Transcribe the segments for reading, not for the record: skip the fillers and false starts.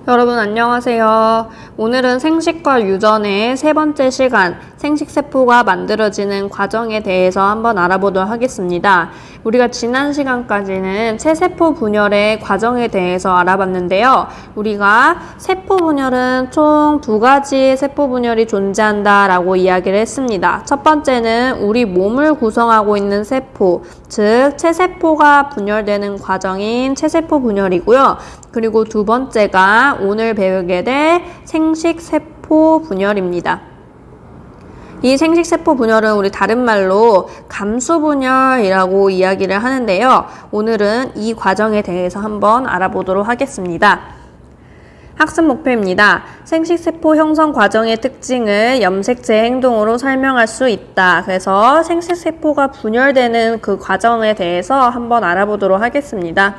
여러분 안녕하세요. 오늘은 생식과 유전의 세 번째 시간, 생식세포가 만들어지는 과정에 대해서 한번 알아보도록 하겠습니다. 우리가 지난 시간까지는 체세포 분열의 과정에 대해서 알아봤는데요. 우리가 세포 분열은 총 두 가지의 세포 분열이 존재한다라고 이야기를 했습니다. 첫 번째는 우리 몸을 구성하고 있는 세포, 즉 체세포가 분열되는 과정인 체세포 분열이고요. 그리고 두 번째가 오늘 배우게 될 생식세포 분열입니다. 이 생식세포 분열은 우리 다른 말로 감수분열이라고 이야기를 하는데요. 오늘은 이 과정에 대해서 한번 알아보도록 하겠습니다. 학습 목표입니다. 생식세포 형성 과정의 특징을 염색체 행동으로 설명할 수 있다. 그래서 생식세포가 분열되는 그 과정에 대해서 한번 알아보도록 하겠습니다.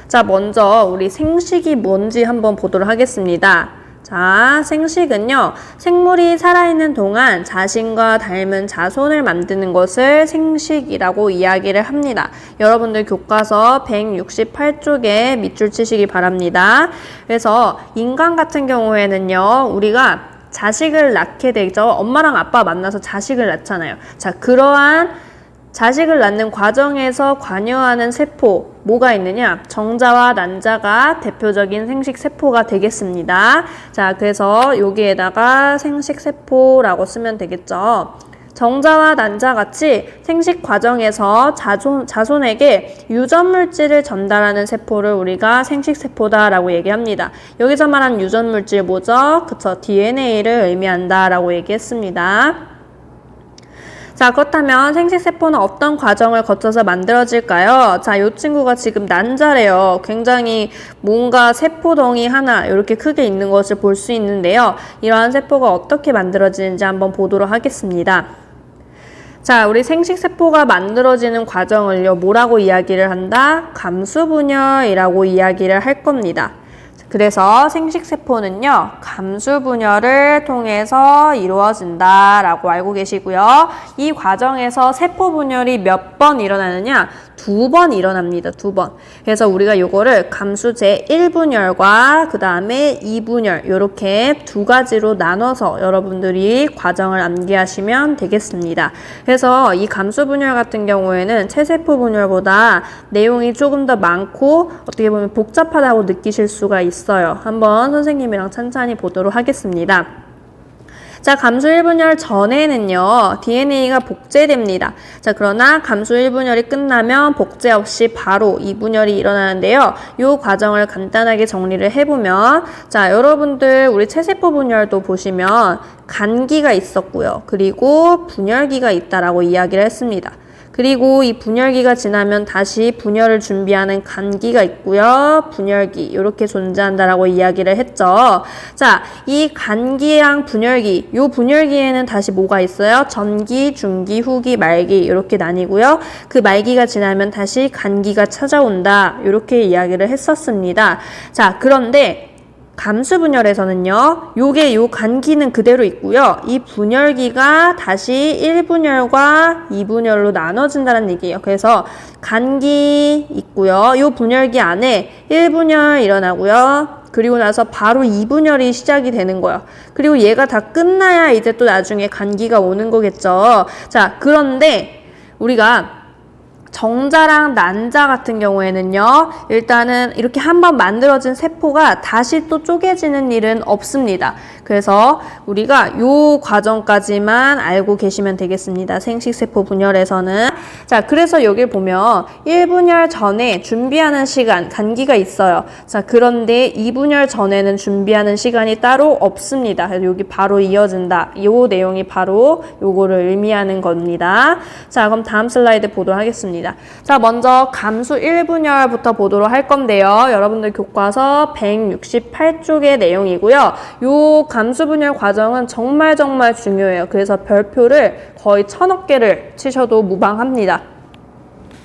자, 먼저 우리 생식이 뭔지 한번 보도록 하겠습니다. 자, 생식은요, 생물이 살아있는 동안 자신과 닮은 자손을 만드는 것을 생식이라고 이야기를 합니다. 여러분들 교과서 168쪽에 밑줄 치시기 바랍니다. 그래서 인간 같은 경우에는요, 우리가 자식을 낳게 되죠. 엄마랑 아빠 만나서 자식을 낳잖아요. 자, 그러한 자식을 낳는 과정에서 관여하는 세포, 뭐가 있느냐? 정자와 난자가 대표적인 생식세포가 되겠습니다. 자, 그래서 여기에다가 생식세포라고 쓰면 되겠죠. 정자와 난자 같이 생식 과정에서 자손에게 유전물질을 전달하는 세포를 우리가 생식세포다라고 얘기합니다. 여기서 말한 유전물질 뭐죠? 그쵸, DNA를 의미한다라고 얘기했습니다. 자, 그렇다면 생식세포는 어떤 과정을 거쳐서 만들어질까요? 자, 이 친구가 지금 난자래요. 굉장히 뭔가 세포덩이 하나 이렇게 크게 있는 것을 볼 수 있는데요. 이러한 세포가 어떻게 만들어지는지 한번 보도록 하겠습니다. 자, 우리 생식세포가 만들어지는 과정을요, 뭐라고 이야기를 한다? 감수분열이라고 이야기를 할 겁니다. 그래서 생식세포는요, 감수분열을 통해서 이루어진다라고 알고 계시고요. 이 과정에서 세포분열이 몇 번 일어나느냐? 2번 일어납니다. 2번. 그래서 우리가 이거를 감수 제1분열과 그 다음에 2분열 이렇게 두 가지로 나눠서 여러분들이 과정을 암기하시면 되겠습니다. 그래서 이 감수분열 같은 경우에는 체세포분열보다 내용이 조금 더 많고 어떻게 보면 복잡하다고 느끼실 수가 있어요. 한번 선생님이랑 찬찬히 보도록 하겠습니다. 자, 감수 1분열 전에는요, DNA가 복제됩니다. 자, 그러나 감수 1분열이 끝나면 복제 없이 바로 2분열이 일어나는데요. 이 과정을 간단하게 정리를 해보면, 자, 여러분들 우리 체세포 분열도 보시면 간기가 있었고요. 그리고 분열기가 있다라고 이야기를 했습니다. 그리고 이 분열기가 지나면 다시 분열을 준비하는 간기가 있고요. 분열기 이렇게 존재한다라고 이야기를 했죠. 자, 이 간기랑 분열기, 요 분열기에는 다시 뭐가 있어요? 전기, 중기, 후기, 말기 이렇게 나뉘고요. 그 말기가 지나면 다시 간기가 찾아온다. 이렇게 이야기를 했었습니다. 자, 그런데 감수분열에서는요, 요 간기는 그대로 있고요. 이 분열기가 다시 1분열과 2분열로 나눠진다는 얘기예요. 그래서 간기 있고요. 요 분열기 안에 1분열 일어나고요. 그리고 나서 바로 2분열이 시작이 되는 거예요. 그리고 얘가 다 끝나야 이제 또 나중에 간기가 오는 거겠죠. 자, 그런데 우리가 정자랑 난자 같은 경우에는요, 일단은 이렇게 한번 만들어진 세포가 다시 또 쪼개지는 일은 없습니다. 그래서 우리가 요 과정까지만 알고 계시면 되겠습니다. 생식세포 분열에서는. 자, 그래서 여기 보면 1분열 전에 준비하는 시간, 간기가 있어요. 자, 그런데 2분열 전에는 준비하는 시간이 따로 없습니다. 그래서 여기 바로 이어진다. 요 내용이 바로 요거를 의미하는 겁니다. 자, 그럼 다음 슬라이드 보도록 하겠습니다. 자, 먼저 감수 1분열부터 보도록 할 건데요. 여러분들 교과서 168쪽의 내용이고요. 요 감수분열 과정은 정말 중요해요. 그래서 별표를 거의 1000억 개를 치셔도 무방합니다.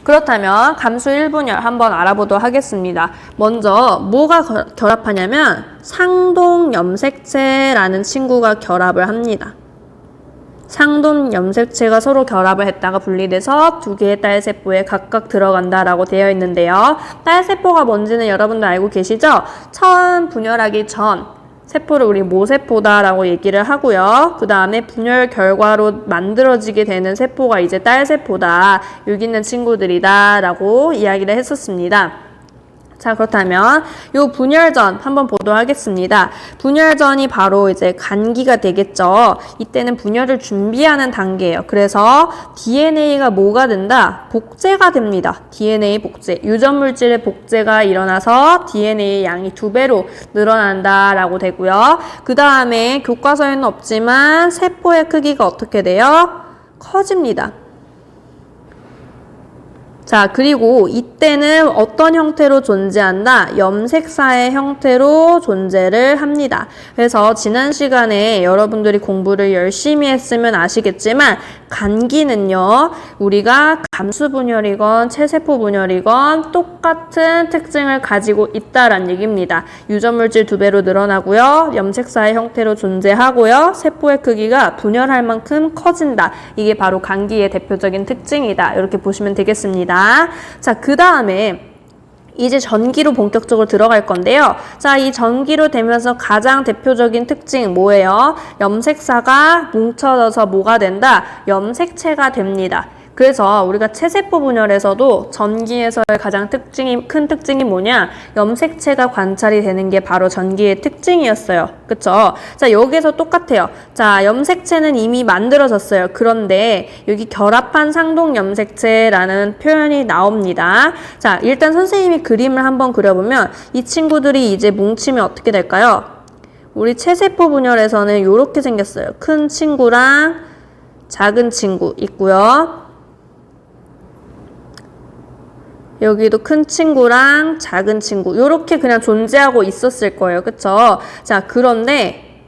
그렇다면 감수 1분열 한번 알아보도록 하겠습니다. 먼저 뭐가 결합하냐면 상동염색체라는 친구가 결합을 합니다. 상동 염색체가 서로 결합을 했다가 분리돼서 두 개의 딸세포에 각각 들어간다라고 되어 있는데요. 딸세포가 뭔지는 여러분들 알고 계시죠? 처음 분열하기 전 세포를 우리 모세포다라고 얘기를 하고요. 그 다음에 분열 결과로 만들어지게 되는 세포가 이제 딸세포다. 여기 있는 친구들이다 라고 이야기를 했었습니다. 자, 그렇다면 요 분열전 한번 보도록 하겠습니다. 분열전이 바로 이제 간기가 되겠죠. 이때는 분열을 준비하는 단계예요. 그래서 DNA가 뭐가 된다? 복제가 됩니다. DNA 복제. 유전 물질의 복제가 일어나서 DNA 양이 2배로 늘어난다라고 되고요. 그 다음에 교과서에는 없지만 세포의 크기가 어떻게 돼요? 커집니다. 자, 그리고 이때는 어떤 형태로 존재한다? 염색사의 형태로 존재를 합니다. 그래서 지난 시간에 여러분들이 공부를 열심히 했으면 아시겠지만 간기는요, 우리가 감수분열이건 체세포분열이건 똑같은 특징을 가지고 있다라는 얘기입니다. 유전물질 2배로 늘어나고요, 염색사의 형태로 존재하고요, 세포의 크기가 분열할 만큼 커진다. 이게 바로 간기의 대표적인 특징이다. 이렇게 보시면 되겠습니다. 자, 그 다음에 이제 전기로 본격적으로 들어갈 건데요. 자, 이 전기로 되면서 가장 대표적인 특징 뭐예요? 염색사가 뭉쳐져서 뭐가 된다? 염색체가 됩니다. 그래서 우리가 체세포 분열에서도 전기에서의 가장 큰 특징이 뭐냐? 염색체가 관찰이 되는 게 바로 전기의 특징이었어요. 그쵸? 자, 여기서 똑같아요. 자, 염색체는 이미 만들어졌어요. 그런데 여기 결합한 상동 염색체라는 표현이 나옵니다. 자, 일단 선생님이 그림을 한번 그려보면 이 친구들이 이제 뭉치면 어떻게 될까요? 우리 체세포 분열에서는 이렇게 생겼어요. 큰 친구랑 작은 친구 있고요. 여기도 큰 친구랑 작은 친구 이렇게 그냥 존재하고 있었을 거예요. 그쵸? 자, 그런데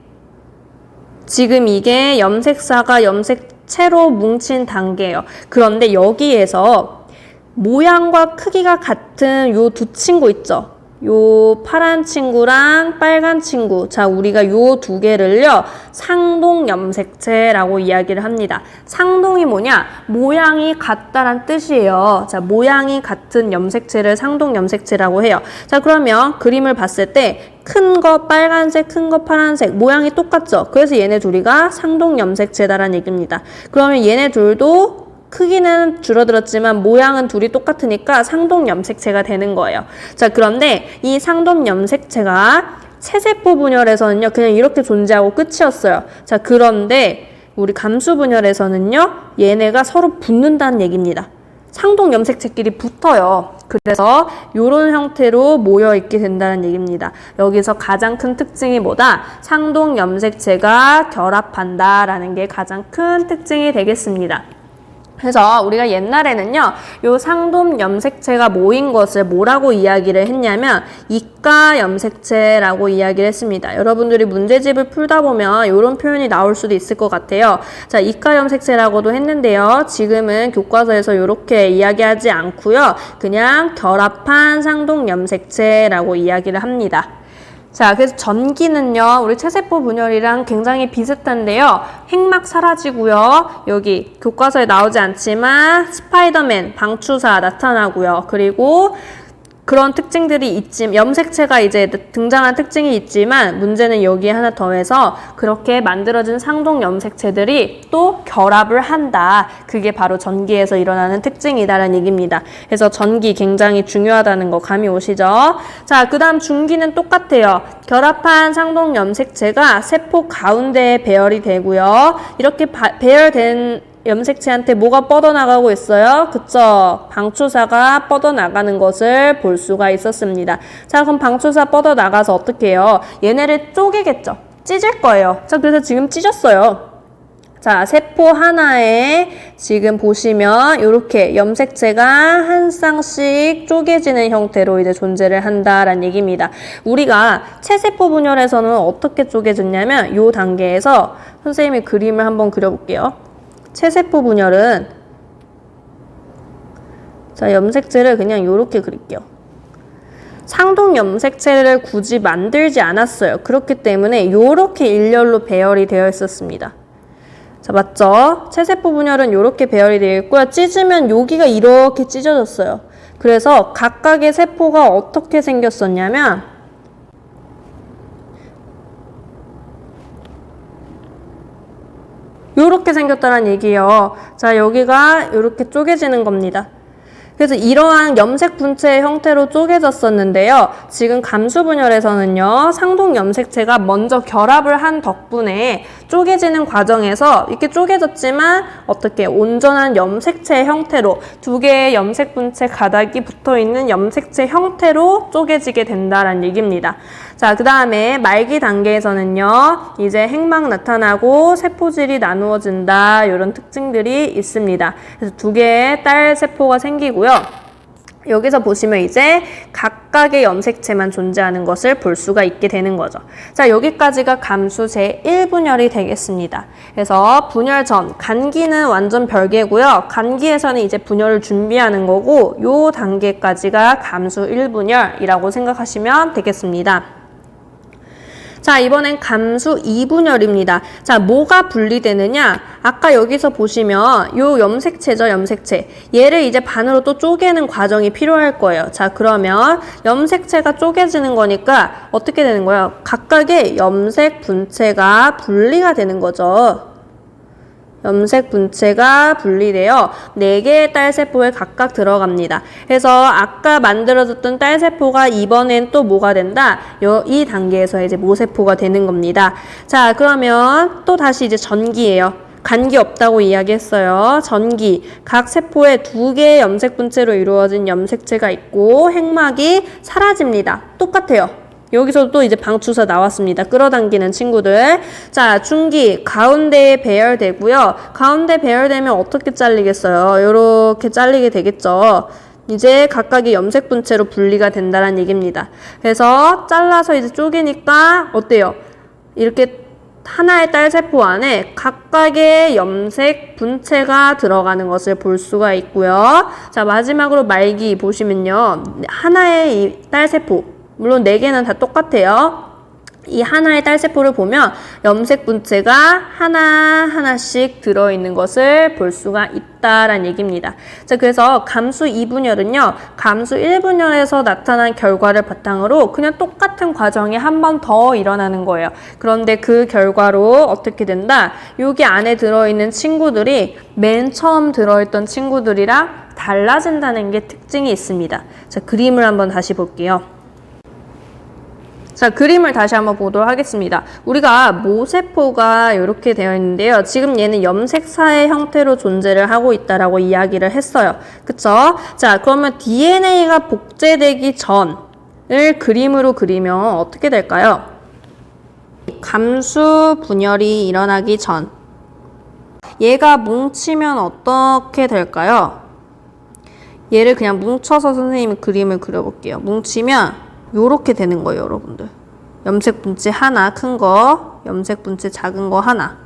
지금 이게 염색사가 염색체로 뭉친 단계예요. 그런데 여기에서 모양과 크기가 같은 요 두 친구 있죠? 요 파란 친구랑 빨간 친구. 자, 우리가 요 두 개를요, 상동 염색체라고 이야기를 합니다. 상동이 뭐냐? 모양이 같다란 뜻이에요. 자, 모양이 같은 염색체를 상동 염색체라고 해요. 자, 그러면 그림을 봤을 때 큰 거 빨간색, 큰 거 파란색, 모양이 똑같죠? 그래서 얘네 둘이가 상동 염색체다라는 얘기입니다. 그러면 얘네 둘도 크기는 줄어들었지만 모양은 둘이 똑같으니까 상동 염색체가 되는 거예요. 자, 그런데 이 상동 염색체가 체세포 분열에서는요, 그냥 이렇게 존재하고 끝이었어요. 자, 그런데 우리 감수 분열에서는요, 얘네가 서로 붙는다는 얘기입니다. 상동 염색체끼리 붙어요. 그래서 이런 형태로 모여있게 된다는 얘기입니다. 여기서 가장 큰 특징이 뭐다? 상동 염색체가 결합한다라는 게 가장 큰 특징이 되겠습니다. 그래서 우리가 옛날에는요, 요 상동 염색체가 모인 것을 뭐라고 이야기를 했냐면 이가 염색체라고 이야기를 했습니다. 여러분들이 문제집을 풀다 보면 이런 표현이 나올 수도 있을 것 같아요. 자, 이가 염색체라고도 했는데요. 지금은 교과서에서 이렇게 이야기하지 않고요. 그냥 결합한 상동 염색체라고 이야기를 합니다. 자, 그래서 전기는요, 우리 체세포 분열이랑 굉장히 비슷한데요. 핵막 사라지고요. 여기 교과서에 나오지 않지만 스파이더맨, 방추사 나타나고요. 그리고 그런 특징들이 있지만, 염색체가 이제 등장한 특징이 있지만 문제는 여기에 하나 더해서 그렇게 만들어진 상동 염색체들이 또 결합을 한다. 그게 바로 전기에서 일어나는 특징이다라는 얘기입니다. 그래서 전기 굉장히 중요하다는 거 감이 오시죠? 자, 그 다음 중기는 똑같아요. 결합한 상동 염색체가 세포 가운데에 배열이 되고요. 이렇게 배열된 염색체한테 뭐가 뻗어나가고 있어요? 그쵸? 방추사가 뻗어나가는 것을 볼 수가 있었습니다. 자, 그럼 방추사 뻗어나가서 어떻게 해요? 얘네를 쪼개겠죠? 찢을 거예요. 자, 그래서 지금 찢었어요. 자, 세포 하나에 지금 보시면 이렇게 염색체가 한 쌍씩 쪼개지는 형태로 이제 존재를 한다라는 얘기입니다. 우리가 체세포 분열에서는 어떻게 쪼개졌냐면 이 단계에서 선생님이 그림을 한번 그려볼게요. 체세포 분열은, 자, 염색체를 그냥 이렇게 그릴게요. 상동 염색체를 굳이 만들지 않았어요. 그렇기 때문에 이렇게 일렬로 배열이 되어 있었습니다. 자, 맞죠? 체세포 분열은 이렇게 배열이 되어 있고요. 찢으면 여기가 이렇게 찢어졌어요. 그래서 각각의 세포가 어떻게 생겼었냐면 이렇게 생겼다는 얘기예요. 자, 여기가 이렇게 쪼개지는 겁니다. 그래서 이러한 염색 분체의 형태로 쪼개졌었는데요. 지금 감수 분열에서는요, 상동 염색체가 먼저 결합을 한 덕분에 쪼개지는 과정에서 이렇게 쪼개졌지만 어떻게 온전한 염색체 형태로 두 개의 염색 분체 가닥이 붙어 있는 염색체 형태로 쪼개지게 된다라는 얘기입니다. 자, 그 다음에 말기 단계에서는요, 이제 핵막 나타나고 세포질이 나누어진다, 이런 특징들이 있습니다. 그래서 두 개의 딸 세포가 생기고요. 여기서 보시면 이제 각각의 염색체만 존재하는 것을 볼 수가 있게 되는 거죠. 자, 여기까지가 감수 제1분열이 되겠습니다. 그래서 분열 전, 간기는 완전 별개고요. 간기에서는 이제 분열을 준비하는 거고, 요 단계까지가 감수 1분열이라고 생각하시면 되겠습니다. 자, 이번엔 감수 2분열입니다. 자, 뭐가 분리되느냐? 아까 여기서 보시면 요 염색체죠, 염색체. 얘를 이제 반으로 또 쪼개는 과정이 필요할 거예요. 자, 그러면 염색체가 쪼개지는 거니까 어떻게 되는 거예요? 각각의 염색 분체가 분리가 되는 거죠. 염색 분체가 분리되어 4개의 딸세포에 각각 들어갑니다. 그래서 아까 만들어졌던 딸세포가 이번엔 또 뭐가 된다? 이 단계에서 이제 모세포가 되는 겁니다. 자, 그러면 또 다시 이제 전기예요. 간기 없다고 이야기했어요. 전기. 각 세포에 2개의 염색 분체로 이루어진 염색체가 있고 핵막이 사라집니다. 똑같아요. 여기서도 또 이제 방추사 나왔습니다. 끌어당기는 친구들. 자, 중기. 가운데에 배열되고요. 가운데 배열되면 어떻게 잘리겠어요? 요렇게 잘리게 되겠죠. 이제 각각의 염색 분체로 분리가 된다는 얘기입니다. 그래서 잘라서 이제 쪼개니까 어때요? 이렇게 하나의 딸세포 안에 각각의 염색 분체가 들어가는 것을 볼 수가 있고요. 자, 마지막으로 말기 보시면요. 하나의 이 딸세포. 물론 4개는 다 똑같아요. 이 하나의 딸세포를 보면 염색 분체가 하나하나씩 들어있는 것을 볼 수가 있다라는 얘기입니다. 자, 그래서 감수 2분열은요, 감수 1분열에서 나타난 결과를 바탕으로 그냥 똑같은 과정이 한 번 더 일어나는 거예요. 그런데 그 결과로 어떻게 된다? 여기 안에 들어있는 친구들이 맨 처음 들어있던 친구들이랑 달라진다는 게 특징이 있습니다. 자, 그림을 한번 다시 볼게요. 자, 그림을 다시 한번 보도록 하겠습니다. 우리가 모세포가 이렇게 되어 있는데요. 지금 얘는 염색사의 형태로 존재를 하고 있다라고 이야기를 했어요. 그쵸? 자, 그러면 DNA가 복제되기 전을 그림으로 그리면 어떻게 될까요? 감수 분열이 일어나기 전. 얘가 뭉치면 어떻게 될까요? 얘를 그냥 뭉쳐서 선생님이 그림을 그려볼게요. 뭉치면 요렇게 되는 거예요, 여러분들. 염색 분체 하나, 큰 거, 염색 분체 작은 거 하나.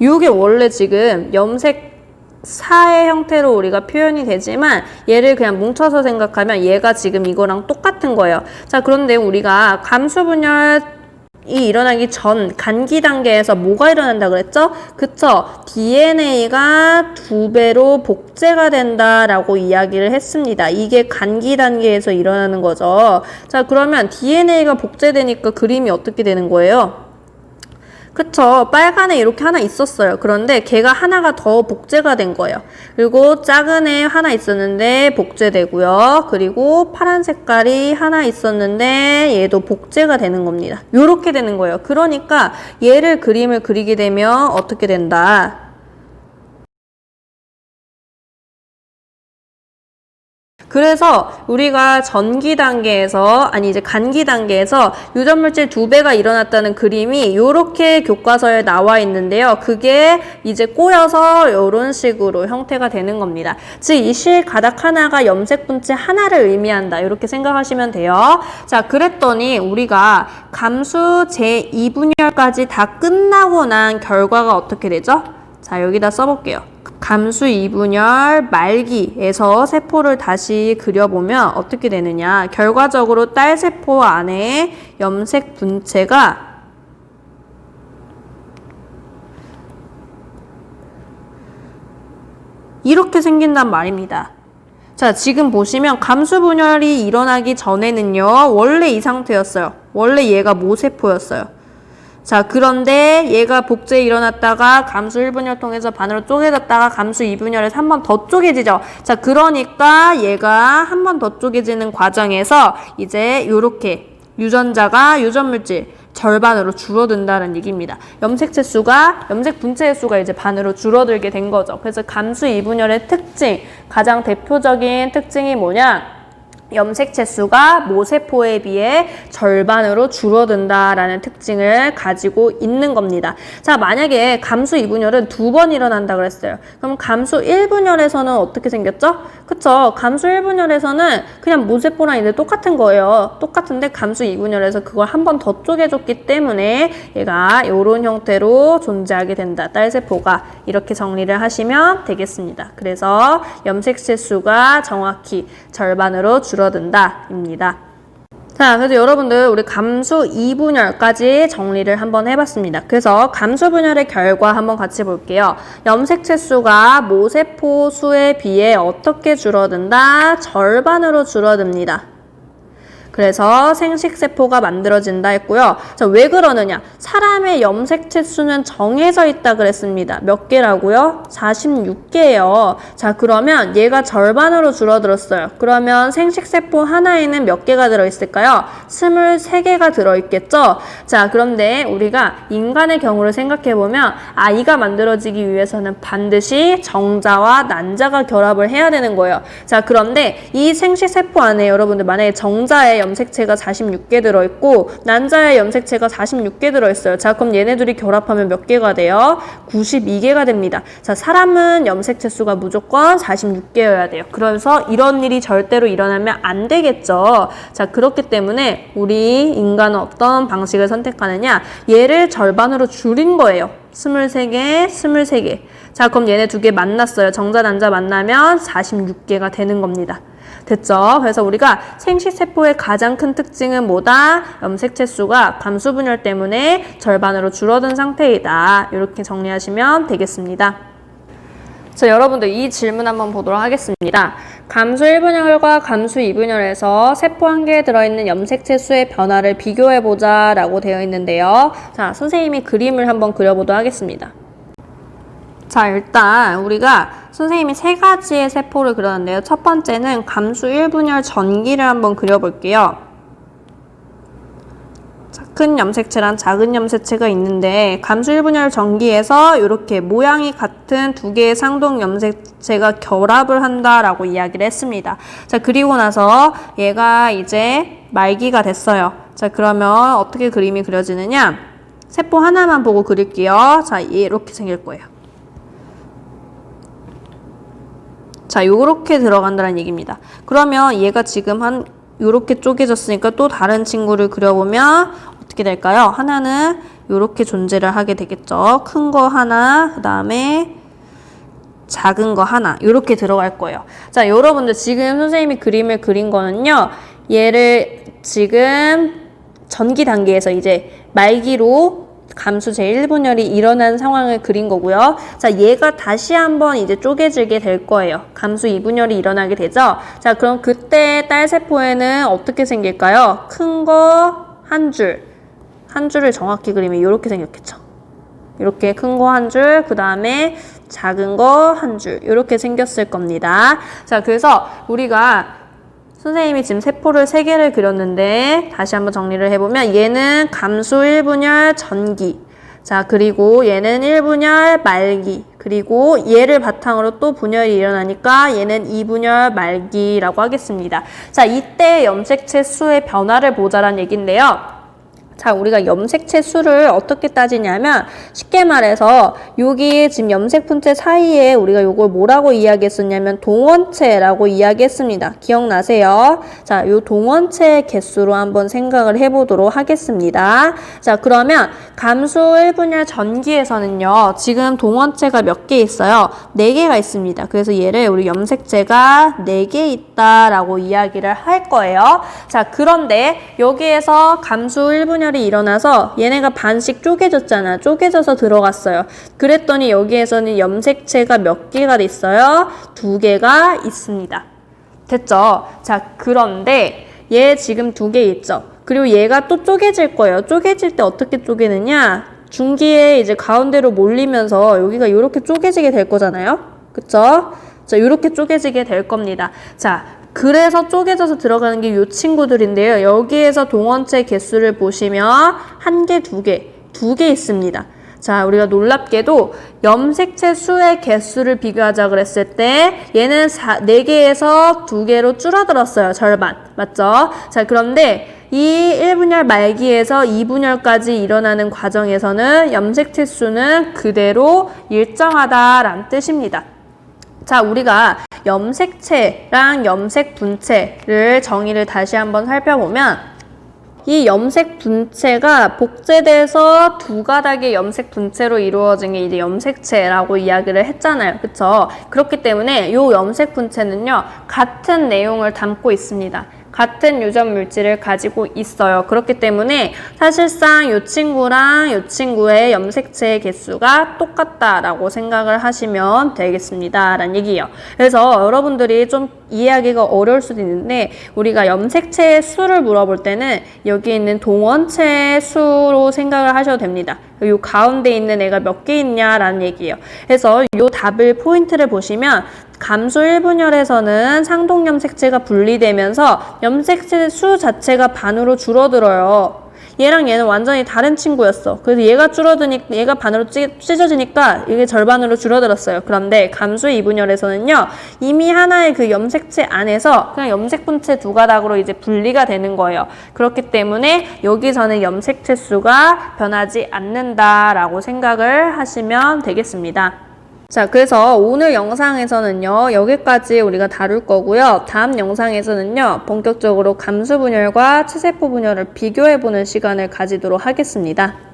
요게 원래 지금 염색사의 형태로 우리가 표현이 되지만 얘를 그냥 뭉쳐서 생각하면 얘가 지금 이거랑 똑같은 거예요. 자, 그런데 우리가 감수분열이 일어나기 전 간기 단계에서 뭐가 일어난다 그랬죠? 그쵸? DNA가 2배로 복제가 된다라고 이야기를 했습니다. 이게 간기 단계에서 일어나는 거죠. 자, 그러면 DNA가 복제되니까 그림이 어떻게 되는 거예요? 그쵸. 빨간에 이렇게 하나 있었어요. 그런데 걔가 하나가 더 복제가 된 거예요. 그리고 작은 애 하나 있었는데 복제되고요. 그리고 파란 색깔이 하나 있었는데 얘도 복제가 되는 겁니다. 요렇게 되는 거예요. 그러니까 얘를 그림을 그리게 되면 어떻게 된다? 그래서 우리가 전기 단계에서 이제 간기 단계에서 유전물질 2배가 일어났다는 그림이 이렇게 교과서에 나와 있는데요. 그게 이제 꼬여서 이런 식으로 형태가 되는 겁니다. 즉 이 실 가닥 하나가 염색 분체 하나를 의미한다. 이렇게 생각하시면 돼요. 자, 그랬더니 우리가 감수 제2분열까지 다 끝나고 난 결과가 어떻게 되죠? 자, 여기다 써볼게요. 감수 2분열 말기에서 세포를 다시 그려보면 어떻게 되느냐. 결과적으로 딸세포 안에 염색 분체가 이렇게 생긴단 말입니다. 자, 지금 보시면 감수 분열이 일어나기 전에는요, 원래 이 상태였어요. 원래 얘가 모세포였어요. 자, 그런데 얘가 복제에 일어났다가 감수 1분열 통해서 반으로 쪼개졌다가 감수 2분열에서 한 번 더 쪼개지죠. 자, 그러니까 얘가 한 번 더 쪼개지는 과정에서 이제 요렇게 유전자가 유전물질 절반으로 줄어든다는 얘기입니다. 염색체 수가, 염색 분체의 수가 이제 반으로 줄어들게 된 거죠. 그래서 감수 2분열의 특징, 가장 대표적인 특징이 뭐냐? 염색체 수가 모세포에 비해 절반으로 줄어든다라는 특징을 가지고 있는 겁니다. 자, 만약에 감수 2분열은 두 번 일어난다 그랬어요. 그럼 감수 1분열에서는 어떻게 생겼죠? 그쵸? 감수 1분열에서는 그냥 모세포랑 이제 똑같은 거예요. 똑같은데 감수 2분열에서 그걸 한 번 더 쪼개줬기 때문에 얘가 이런 형태로 존재하게 된다. 딸세포가. 이렇게 정리를 하시면 되겠습니다. 그래서 염색체 수가 정확히 절반으로 줄어든다 입니다. 자, 그래서 여러분들 우리 감수 2분열까지 정리를 한번 해봤습니다. 그래서 감수 분열의 결과 한번 같이 볼게요. 염색체 수가 모세포 수에 비해 어떻게 줄어든다? 절반으로 줄어듭니다. 그래서 생식세포가 만들어진다 했고요. 자, 왜 그러느냐? 사람의 염색체 수는 정해져 있다 그랬습니다. 몇 개라고요? 46개예요. 자, 그러면 얘가 절반으로 줄어들었어요. 그러면 생식세포 하나에는 몇 개가 들어있을까요? 23개가 들어있겠죠? 자, 그런데 우리가 인간의 경우를 생각해보면 아이가 만들어지기 위해서는 반드시 정자와 난자가 결합을 해야 되는 거예요. 자, 그런데 이 생식세포 안에 여러분들 만약에 정자에 염색체가 46개 들어있고 난자의 염색체가 46개 들어있어요. 자, 그럼 얘네 둘이 결합하면 몇 개가 돼요? 92개가 됩니다. 자, 사람은 염색체 수가 무조건 46개여야 돼요. 그래서 이런 일이 절대로 일어나면 안 되겠죠. 자, 그렇기 때문에 우리 인간은 어떤 방식을 선택하느냐? 얘를 절반으로 줄인 거예요. 23개, 23개. 자, 그럼 얘네 두 개 만났어요. 정자, 난자 만나면 46개가 되는 겁니다. 됐죠? 그래서 우리가 생식세포의 가장 큰 특징은 뭐다? 염색체 수가 감수 분열 때문에 절반으로 줄어든 상태이다. 이렇게 정리하시면 되겠습니다. 자, 여러분들 이 질문 한번 보도록 하겠습니다. 감수 1분열과 감수 2분열에서 세포 한 개에 들어있는 염색체 수의 변화를 비교해보자 라고 되어 있는데요. 자, 선생님이 그림을 한번 그려보도록 하겠습니다. 자, 일단 우리가 선생님이 세 가지의 세포를 그렸는데요. 첫 번째는 감수 1분열 전기를 한번 그려볼게요. 자, 큰 염색체랑 작은 염색체가 있는데 감수 1분열 전기에서 이렇게 모양이 같은 두 개의 상동 염색체가 결합을 한다라고 이야기를 했습니다. 자, 그리고 나서 얘가 이제 말기가 됐어요. 자, 그러면 어떻게 그림이 그려지느냐? 세포 하나만 보고 그릴게요. 자, 이렇게 생길 거예요. 자, 요렇게 들어간다는 얘기입니다. 그러면 얘가 지금 요렇게 쪼개졌으니까 또 다른 친구를 그려보면 어떻게 될까요? 하나는 요렇게 존재를 하게 되겠죠. 큰 거 하나, 그 다음에 작은 거 하나, 요렇게 들어갈 거예요. 자, 여러분들 지금 선생님이 그림을 그린 거는요, 얘를 지금 전기 단계에서 이제 말기로 감수 제1분열이 일어난 상황을 그린 거고요. 자, 얘가 다시 한번 이제 쪼개지게 될 거예요. 감수 2분열이 일어나게 되죠. 자, 그럼 그때 딸세포에는 어떻게 생길까요? 큰 거 한 줄을 정확히 그리면 이렇게 생겼겠죠. 이렇게 큰 거 한 줄, 그 다음에 작은 거 한 줄, 이렇게 생겼을 겁니다. 자, 그래서 우리가 선생님이 지금 세포를 3개를 그렸는데 다시 한번 정리를 해보면 얘는 감수 1분열 전기, 자, 그리고 얘는 1분열 말기, 그리고 얘를 바탕으로 또 분열이 일어나니까 얘는 2분열 말기라고 하겠습니다. 자, 이때 염색체 수의 변화를 보자란 얘기인데요. 자, 우리가 염색체 수를 어떻게 따지냐면 쉽게 말해서 여기 지금 염색 분체 사이에 우리가 요걸 뭐라고 이야기했었냐면 동원체라고 이야기했습니다. 기억나세요? 자, 요 동원체 개수로 한번 생각을 해보도록 하겠습니다. 자, 그러면 감수 1분열 전기에서는요, 지금 동원체가 몇 개 있어요? 4개가 있습니다. 그래서 얘를 우리 염색체가 4개 있다라고 이야기를 할 거예요. 자, 그런데 여기에서 감수 1분열이 일어나서 얘네가 반씩 쪼개졌잖아. 쪼개져서 들어갔어요. 그랬더니 여기에서는 염색체가 몇 개가 있어요? 2개가 있습니다. 됐죠? 자, 그런데 얘 지금 2개 있죠? 그리고 얘가 또 쪼개질 거예요. 쪼개질 때 어떻게 쪼개느냐? 중기에 이제 가운데로 몰리면서 여기가 이렇게 쪼개지게 될 거잖아요. 그쵸? 자, 이렇게 쪼개지게 될 겁니다. 자, 그래서 쪼개져서 들어가는 게 이 친구들인데요. 여기에서 동원체 개수를 보시면 1개, 2개, 2개 있습니다. 자, 우리가 놀랍게도 염색체 수의 개수를 비교하자 그랬을 때 얘는 4개에서 2개로 줄어들었어요. 절반. 맞죠? 자, 그런데 이 1분열 말기에서 2분열까지 일어나는 과정에서는 염색체 수는 그대로 일정하다라는 뜻입니다. 자, 우리가 염색체랑 염색 분체를 정의를 다시 한번 살펴보면 이 염색 분체가 복제돼서 2가닥의 염색 분체로 이루어진 게 이제 염색체라고 이야기를 했잖아요. 그쵸? 그렇기 때문에 이 염색 분체는요, 같은 내용을 담고 있습니다. 같은 유전 물질을 가지고 있어요. 그렇기 때문에 사실상 이 친구랑 이 친구의 염색체의 개수가 똑같다라고 생각을 하시면 되겠습니다. 라는 얘기예요. 그래서 여러분들이 좀 이해하기가 어려울 수도 있는데 우리가 염색체의 수를 물어볼 때는 여기 있는 동원체의 수로 생각을 하셔도 됩니다. 이 가운데 있는 애가 몇 개 있냐라는 얘기예요. 그래서 이 답을 포인트를 보시면 감수 1분열에서는 상동염색체가 분리되면서 염색체 수 자체가 반으로 줄어들어요. 얘랑 얘는 완전히 다른 친구였어. 그래서 얘가 줄어드니까 얘가 반으로 찢어지니까 이게 절반으로 줄어들었어요. 그런데 감수 2분열에서는요, 이미 하나의 그 염색체 안에서 그냥 염색 분체 2가닥으로 이제 분리가 되는 거예요. 그렇기 때문에 여기서는 염색체 수가 변하지 않는다라고 생각을 하시면 되겠습니다. 자, 그래서 오늘 영상에서는요, 여기까지 우리가 다룰 거고요. 다음 영상에서는요, 본격적으로 감수 분열과 치세포 분열을 비교해보는 시간을 가지도록 하겠습니다.